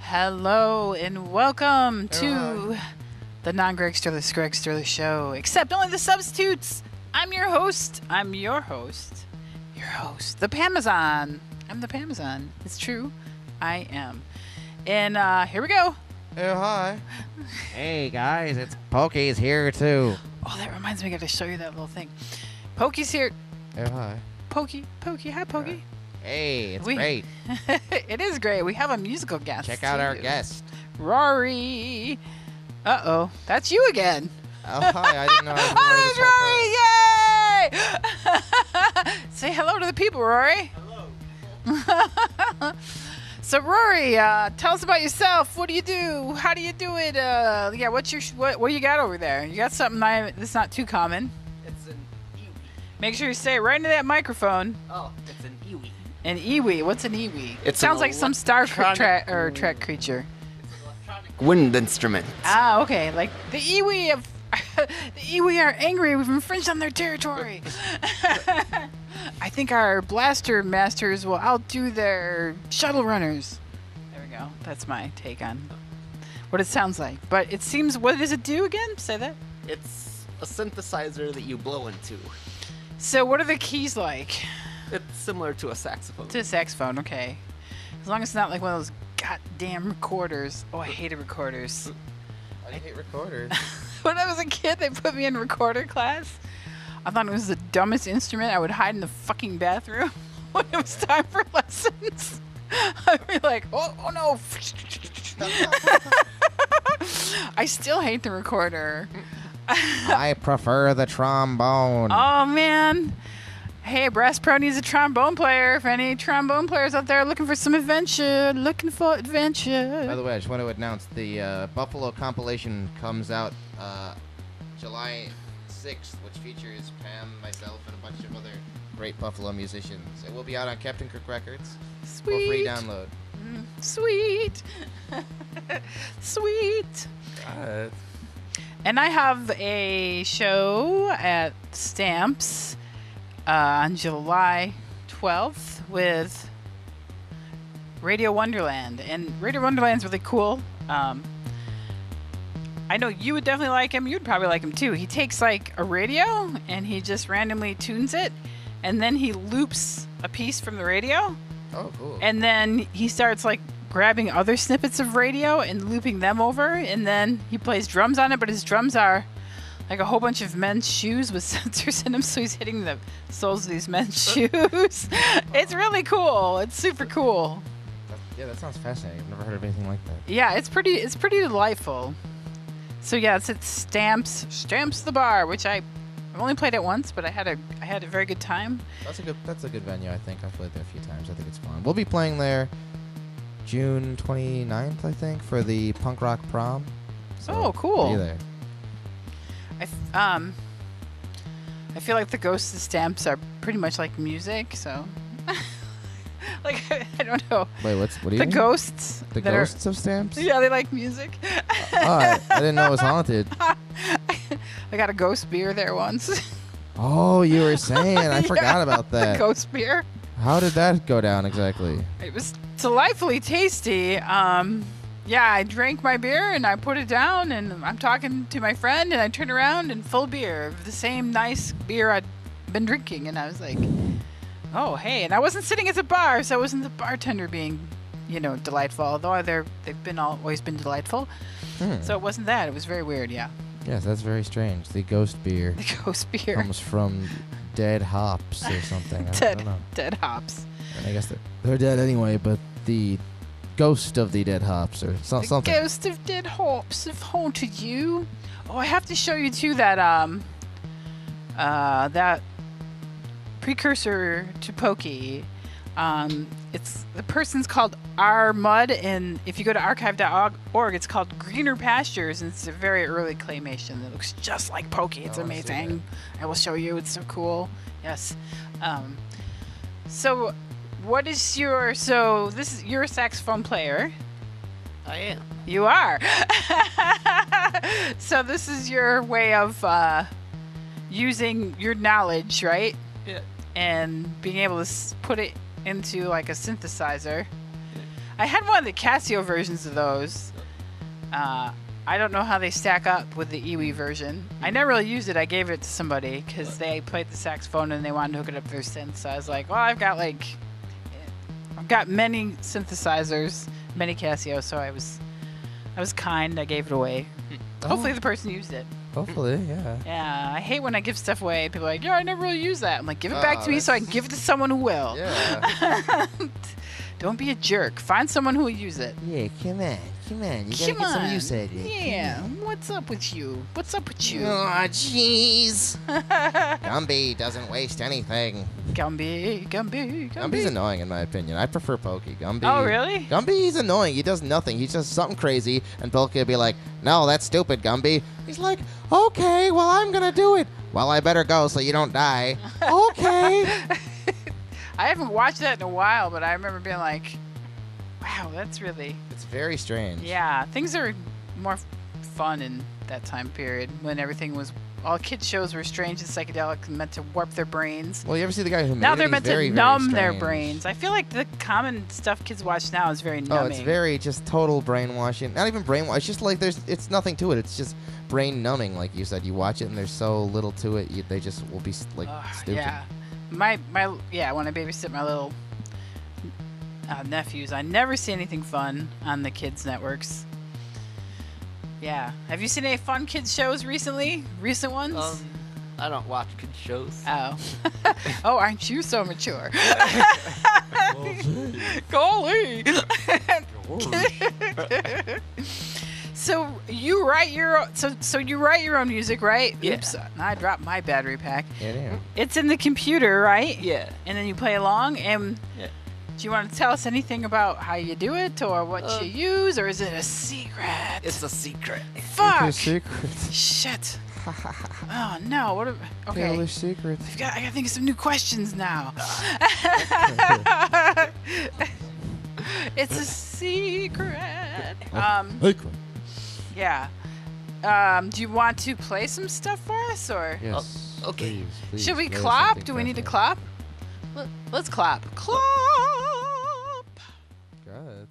Hello and welcome to the non-Greg Sterlace, Greg Sterlace show. Except only the substitutes. I'm your host. Your host. The Pamazon. I'm the Pamazon. It's true. I am. And here we go. Oh, hi. Hey, guys. It's Pokey's here, too. Oh, that reminds me. I got to show you that little thing. Pokey's here. Oh, hi. Pokey. Hi, Pokey. Hey, it's great. It is great. We have a musical guest. Check out our guest. Rory. Uh-oh. That's you again. Oh, hi. I didn't know I was Rory, yay! Say hello to the people, Rory. Hello. So, Rory, tell us about yourself. What do you do? How do you do it? What do you got over there? You got something that's not too common. It's an iwi. Make sure you say it right into that microphone. Oh, it's an iwi. An iwi. What's an iwi? It's Sounds like some Star Trek electronic- Trek creature. It's an electronic wind instrument. Ah, okay. Like the iwi of the iwi are angry. We've infringed on their territory. I think our blaster masters will outdo their shuttle runners. There we go. That's my take on what it sounds like. But it seems, what does it do again? Say that. It's a synthesizer that you blow into. So what are the keys like? It's similar to a saxophone. To a saxophone, okay. As long as it's not like one of those goddamn recorders. Oh, I hated recorders. I hate recorders. When I was a kid, they put me in recorder class. I thought it was the dumbest instrument. I would hide in the fucking bathroom when it was time for lessons. I'd be like, oh no. I still hate the recorder. I prefer the trombone. Oh, man. Hey, Brass Pro needs a trombone player. If any trombone players out there looking for some adventure, By the way, I just want to announce the Buffalo compilation comes out July 6th, which features Pam, myself, and a bunch of other great Buffalo musicians. It will be out on Captain Cook Records for free download. Sweet. Sweet. God. And I have a show at Stamps on July 12th with Radio Wonderland. And Radio Wonderland's really cool. I know you would definitely like him. You'd probably like him too. He takes like a radio and he just randomly tunes it. And then he loops a piece from the radio. Oh, cool. And then he starts like grabbing other snippets of radio and looping them over. And then he plays drums on it. But his drums are like a whole bunch of men's shoes with sensors in them. So he's hitting the soles of these men's shoes. It's really cool. It's super cool. Yeah, that sounds fascinating. I've never heard of anything like that. Yeah, it's pretty delightful. So yeah, it's at Stamps the Bar, which I've only played it once, but I had a very good time. That's a good venue, I think. I've played there a few times. I think it's fun. We'll be playing there June 29th, I think, for the punk rock prom. So Oh, cool. Be there. I feel like the ghosts of Stamps are pretty much like music, so like I don't know. Wait, what do you The mean? ghosts. The that ghosts of Stamps? Yeah, they like music. I didn't know it was haunted. I got a ghost beer there once. Oh, you were saying. I Yeah, forgot about The that. ghost beer. How did that go down exactly? It was delightfully tasty. Yeah, I drank my beer and I put it down and I'm talking to my friend and I turn around and full beer of the same nice beer I'd been drinking and I was like, oh, hey. And I wasn't sitting at the bar, so I wasn't the bartender being, delightful, although they've always been delightful. So it wasn't that. It was very weird, yeah. Yes, that's very strange. The ghost beer The ghost beer. comes from dead hops or something. I don't know. Dead hops. I guess they're dead anyway, but the ghost of the dead hops or something. The ghost of dead hops have haunted you. Oh, I have to show you too that that precursor to Pokey. It's the person's called R Mud, and if you go to archive.org, it's called Greener Pastures, and it's a very early claymation that looks just like Pokey. It's I wanna see amazing. I will show you. It's so cool. Yes. So, you're a saxophone player. I am. You are. So this is your way of using your knowledge, right? Yeah. And being able to put it into like a synthesizer. I had one of the Casio versions of those. I don't know how they stack up with the Iwi version. I never really used it. I gave it to somebody because they played the saxophone and they wanted to hook it up to their synth. So I was like, well, I've got many synthesizers, many Casio. So I was kind. I gave it away. Oh. Hopefully the person used it. Hopefully, yeah. Yeah, I hate when I give stuff away. People are like, yeah, I never really use that. I'm like, give it back to me so I can give it to someone who will. Yeah. Don't be a jerk. Find someone who will use it. Yeah, come on. You gotta Come get some on. use out of it. Yeah, what's up with you? What's up with you? Oh, jeez. Gumby doesn't waste anything. Gumby. Gumby's annoying in my opinion. I prefer Pokey. Gumby. Oh, really? Gumby's annoying. He does nothing. He does something crazy, and Pokey will be like, "No, that's stupid, Gumby." He's like, "Okay, well, I'm gonna do it." Well, I better go so you don't die. Okay. I haven't watched that in a while, but I remember being like, wow, that's really... It's very strange. Yeah, things are more fun in that time period when everything was... All kids' shows were strange and psychedelic and meant to warp their brains. Well, you ever see the guy who made Now it? they're He's meant very, to very numb their strange. brains. I feel like the common stuff kids watch now is very numbing. Oh, it's very just total brainwashing. Not even brainwash. It's just like it's nothing to it. It's just brain numbing, like you said. You watch it and there's so little to it. They just will be like stupid. Yeah, when I babysit my little nephews, I never see anything fun on the kids networks. Yeah, have you seen any fun kids shows recently? Recent ones? I don't watch kids shows. Oh. Oh, aren't you so mature? Golly. So you write your own music, right? Yeah. Oops, I dropped my battery pack. Yeah. It's in the computer, right? Yeah. And then you play along. And Yeah. do you want to tell us anything about how you do it, or what you use, or is it a secret? It's a secret. Fuck. Secret. Shit. Oh no! What? Okay. Secret. I gotta think of some new questions now. It's a secret. Yeah. Do you want to play some stuff for us, or Yes. Okay. Please, should we play us clap? something Do we need to definite. clap? Let's clap. Clap. Good.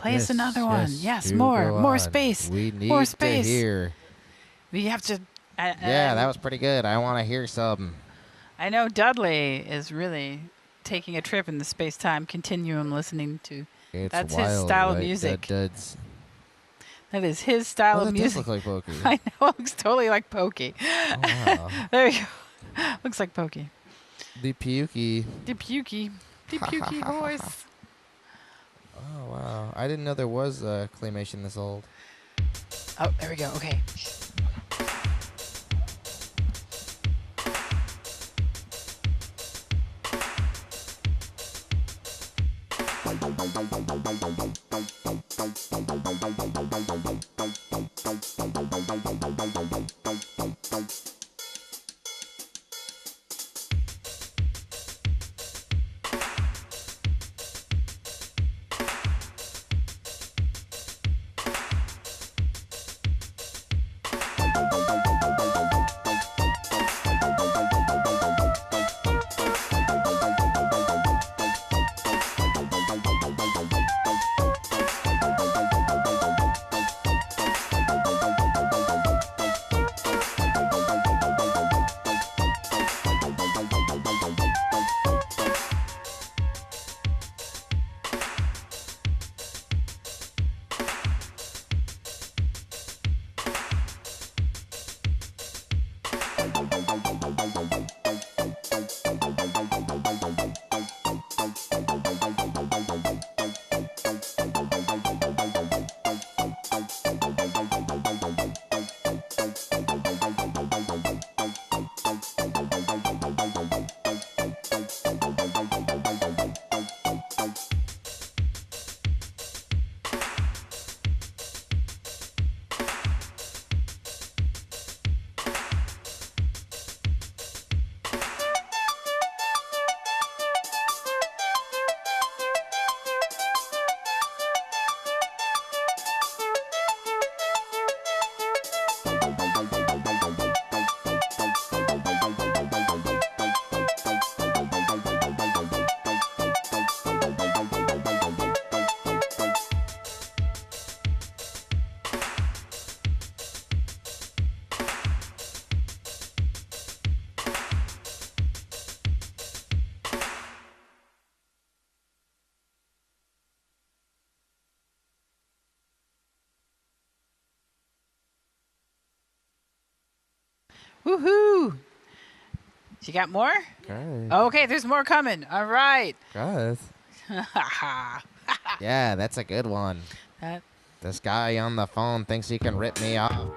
Play us another one. Yes, do more go on. space. We need more to space. hear. We have to. Yeah, that was pretty good. I want to hear some. I know Dudley is really taking a trip in the space-time continuum, listening to. It's That's wild, his style of right? music. Duds. That is his style Oh, of that does music. look like Pokey. I know, it looks totally like Pokey. Oh, wow. There you go. Looks like Pokey. The Pukey. The pukey voice. Oh, wow. I didn't know there was a claymation this old. Oh, there we go. Okay. Woohoo! You got more? Guys. Okay, there's more coming. All right. Guys. Yeah, that's a good one. That This guy on the phone thinks he can rip me off.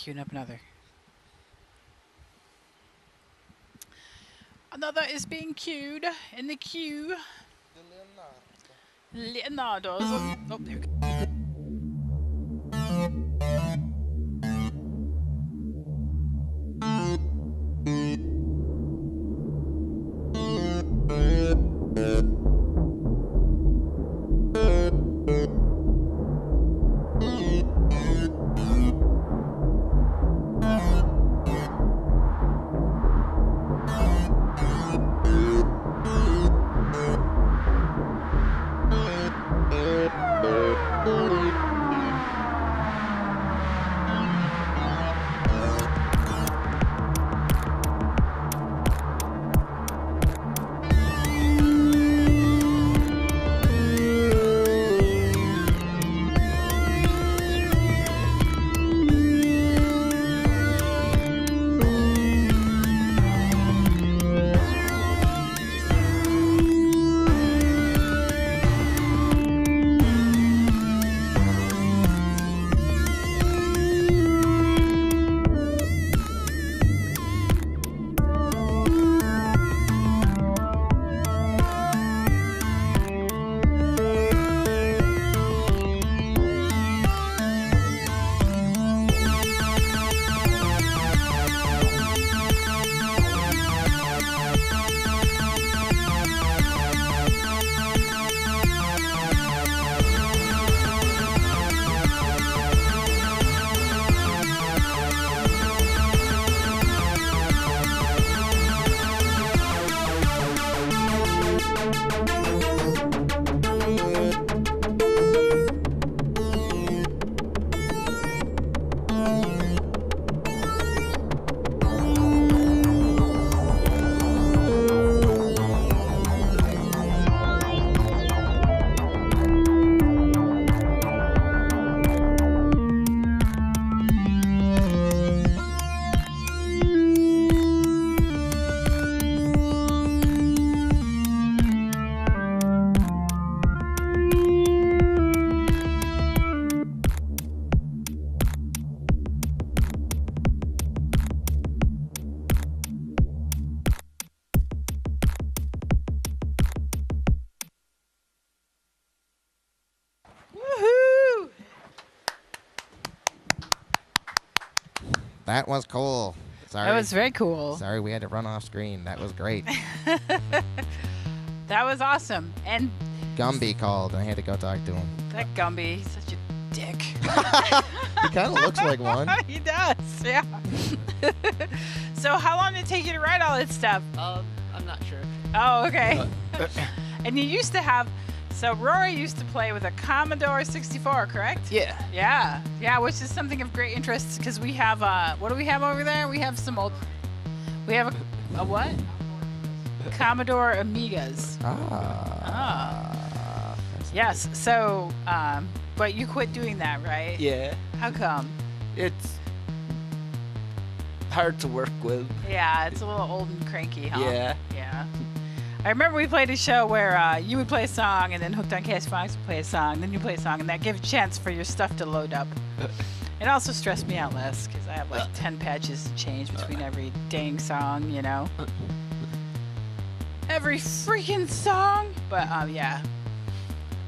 queuing up another. Another is being queued in the queue. Leonardo's. Oh, there we go. That was cool. Sorry. That was very cool. Sorry we had to run off screen. That was great. That was awesome. And Gumby called, and I had to go talk to him. that Gumby, such a dick. He kind of looks like one. He does, yeah. So how long did it take you to write all that stuff? I'm not sure. Oh, okay. And you used to have, so Rory used to play with a Commodore 64, correct? Yeah. Yeah, yeah, which is something of great interest because we have, what do we have over there? We have some old, we have a what? Commodore Amigas. Ah. Yes, so, but you quit doing that, right? Yeah. How come? It's hard to work with. Yeah, it's a little old and cranky, huh? Yeah. Yeah. I remember we played a show where you would play a song, and then Hooked on Cast Fox would play a song, then you play a song, and that gave a chance for your stuff to load up. It also stressed me out less, because I have like 10 patches to change between every dang song, you know? Every freaking song! But, yeah.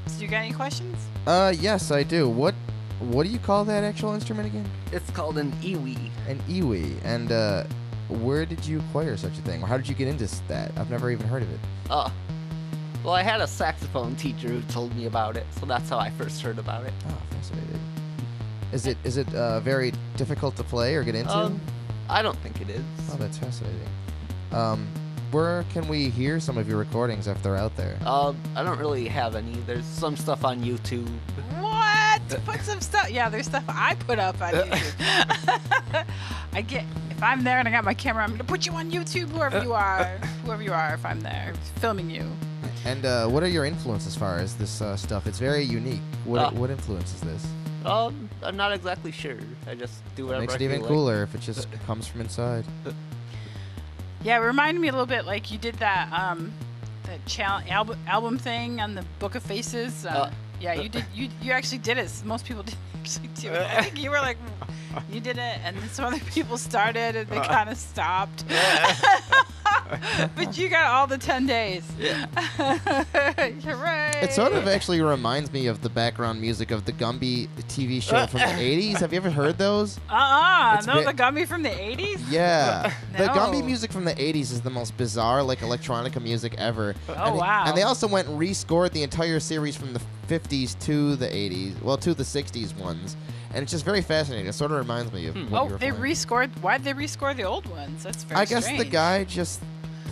So you got any questions? Yes, I do. What do you call that actual instrument again? It's called an iwi. An iwi. And, where did you acquire such a thing? Or how did you get into that? I've never even heard of it. Well, I had a saxophone teacher who told me about it, so that's how I first heard about it. Oh, fascinating. Is it very difficult to play or get into? I don't think it is. Oh, that's fascinating. Where can we hear some of your recordings if they're out there? I don't really have any. There's some stuff on YouTube. What? Put some stuff. Yeah, there's stuff I put up on YouTube. If I'm there and I got my camera, I'm gonna put you on YouTube, whoever you are, if I'm there filming you. And what are your influences as far as this stuff? It's very unique. What influences this? I'm not exactly sure. I just do whatever Makes I it feel even like. cooler if it just comes from inside. Yeah, it reminded me a little bit like you did that album thing on the Book of Faces. Yeah, you did. You actually did it. Most people didn't actually do it. I think you were like, You did it, and then some other people started, and they kind of stopped. But you got all the 10 days. Hooray! It sort of actually reminds me of the background music of the Gumby TV show from the 80s. Have you ever heard those? No, ve- the Gumby from the 80s? Yeah. The No. Gumby music from the 80s is the most bizarre, like, electronica music ever. Oh, wow. And they also went and rescored the entire series from the 50s to the 80s, well, to the 60s ones. And it's just very fascinating. It sort of reminds me of what you were They playing. rescored. Why'd they rescore the old ones? That's very I guess the strange. guy just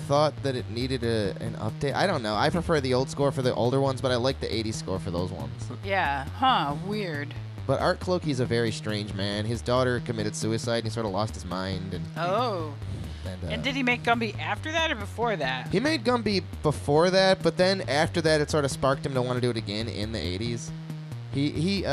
thought that it needed an update. I don't know. I prefer the old score for the older ones, but I like the 80s score for those ones. Yeah. Huh. Weird. But Art Clokey's a very strange man. His daughter committed suicide, and he sort of lost his mind. Oh. And And did he make Gumby after that or before that? he made Gumby before that, but then after that, it sort of sparked him to want to do it again in the 80s. He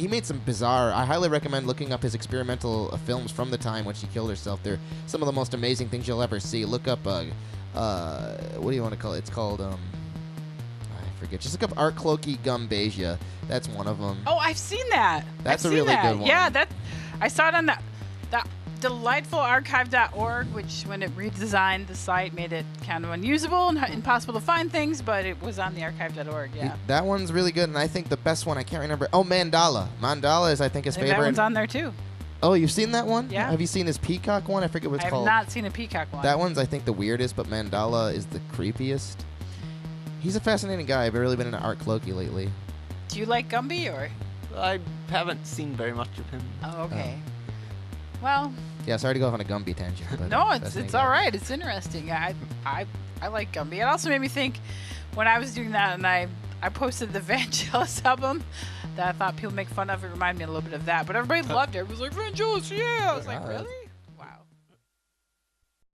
made some bizarre. I highly recommend looking up his experimental films from the time when she killed herself. They're some of the most amazing things you'll ever see. Look up what do you want to call it? It's called I forget. Just look up Art Clokey Gumbasia. That's one of them. Oh, I've seen that. That's I've a seen really that. good one. Yeah, I saw it on that delightful archive.org, which when it redesigned the site made it kind of unusable and impossible to find things, but it was on the archive.org. Yeah. That one's really good, and I think the best one I can't remember. Oh, Mandala. Mandala is I think his And favorite. that one's on there too. Oh, you've seen that one? Yeah. Have you seen his Peacock one? I forget what it's I have called. not seen a peacock one. That one's I think the weirdest, but Mandala is the creepiest. He's a fascinating guy. I've really been into Art Clokey lately. Do you like Gumby or? I haven't seen very much of him. Oh, okay. Well, Yeah, sorry to go off on a Gumby tangent. But no, it's fascinating all guy. right. It's interesting. I like Gumby. It also made me think when I was doing that and I posted the Vangelis album that I thought people make fun of. It reminded me a little bit of that, but everybody loved it. It was like Vangelis, yeah. I was like, Wow. really?